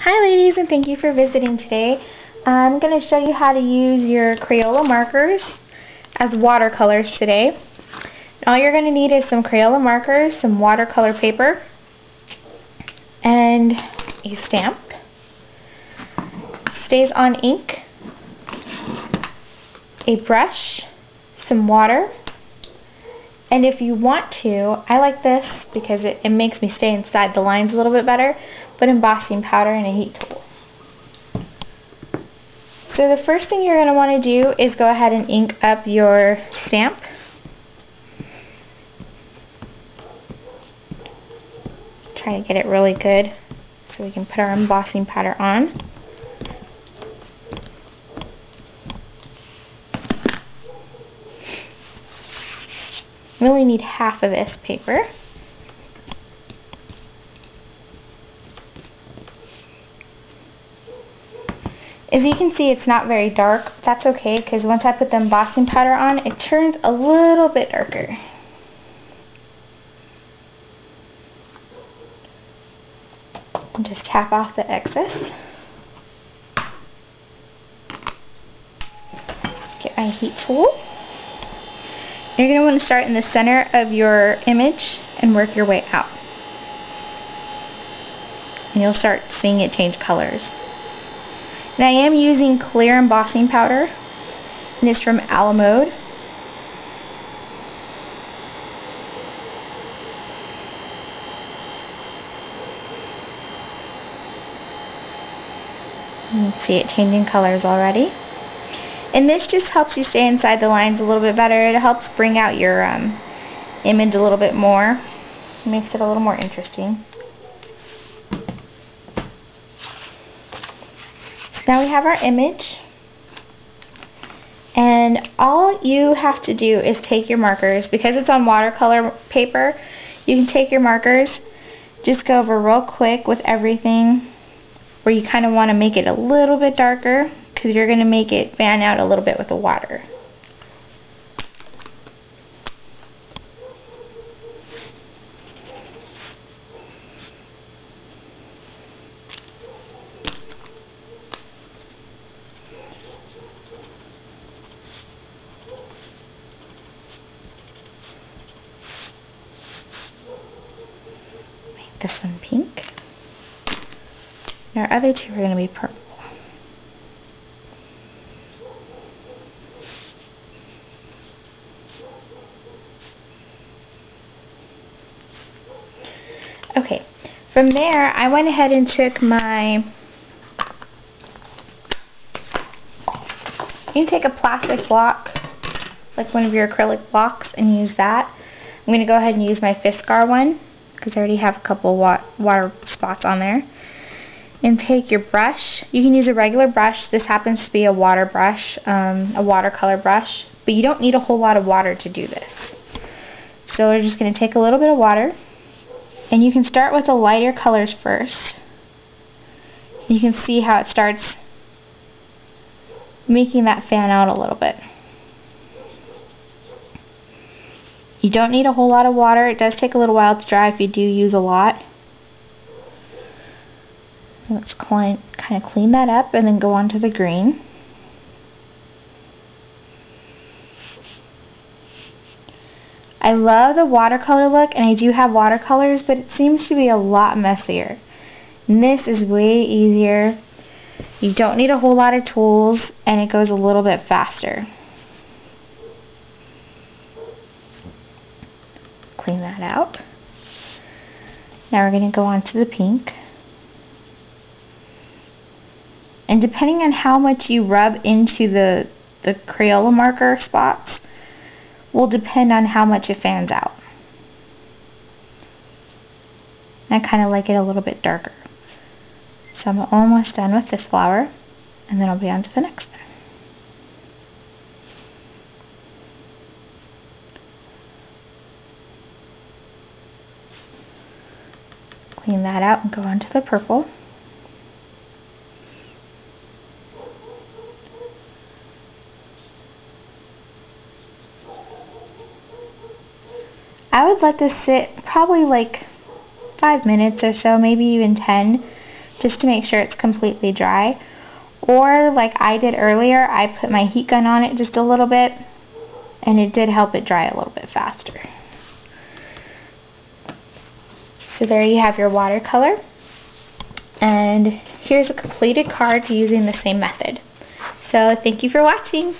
Hi ladies, and thank you for visiting today. I'm going to show you how to use your Crayola markers as watercolors today. All you're going to need is some Crayola markers, some watercolor paper, and a stamp, stays on ink, a brush, some water, and if you want to, I like this because it makes me stay inside the lines a little bit better, but embossing powder and a heat tool. So the first thing you're going to want to do is go ahead and ink up your stamp. Try to get it really good so we can put our embossing powder on. We only need half of this paper. As you can see, it's not very dark. That's okay, because once I put the embossing powder on, it turns a little bit darker. And just tap off the excess. Get my heat tool. You're going to want to start in the center of your image and work your way out. And you'll start seeing it change colors. And I am using clear embossing powder, and it's from Alamode. You can see it changing colors already. And this just helps you stay inside the lines a little bit better. It helps bring out your image a little bit more. It makes it a little more interesting. Now we have our image, and all you have to do is take your markers. Because it's on watercolor paper, you can take your markers, just go over real quick with everything where you kind of want to make it a little bit darker, because you're going to make it fan out a little bit with the water. This one pink. And our other two are going to be purple. Okay, from there I went ahead and took my, you can take a plastic block, like one of your acrylic blocks, and use that. I'm going to go ahead and use my Fiskar one, because I already have a couple water spots on there. And take your brush. You can use a regular brush. This happens to be a water brush, a watercolor brush, but you don't need a whole lot of water to do this. So we're just going to take a little bit of water, and you can start with the lighter colors first. You can see how it starts making that fan out a little bit. You don't need a whole lot of water. It does take a little while to dry if you do use a lot. Let's kind of clean that up and then go on to the green. I love the watercolor look, and I do have watercolors, but it seems to be a lot messier. And this is way easier. You don't need a whole lot of tools, and it goes a little bit faster. Clean that out. Now we're going to go on to the pink. And depending on how much you rub into the Crayola marker spots will depend on how much it fans out. I kind of like it a little bit darker. So I'm almost done with this flower, and then I'll be on to the next one. Clean that out and go on to the purple. I would let this sit probably like 5 minutes or so, maybe even 10, just to make sure it's completely dry. Or like I did earlier, I put my heat gun on it just a little bit, and it did help it dry a little bit faster. So there you have your watercolor. And here's a completed card using the same method. So thank you for watching.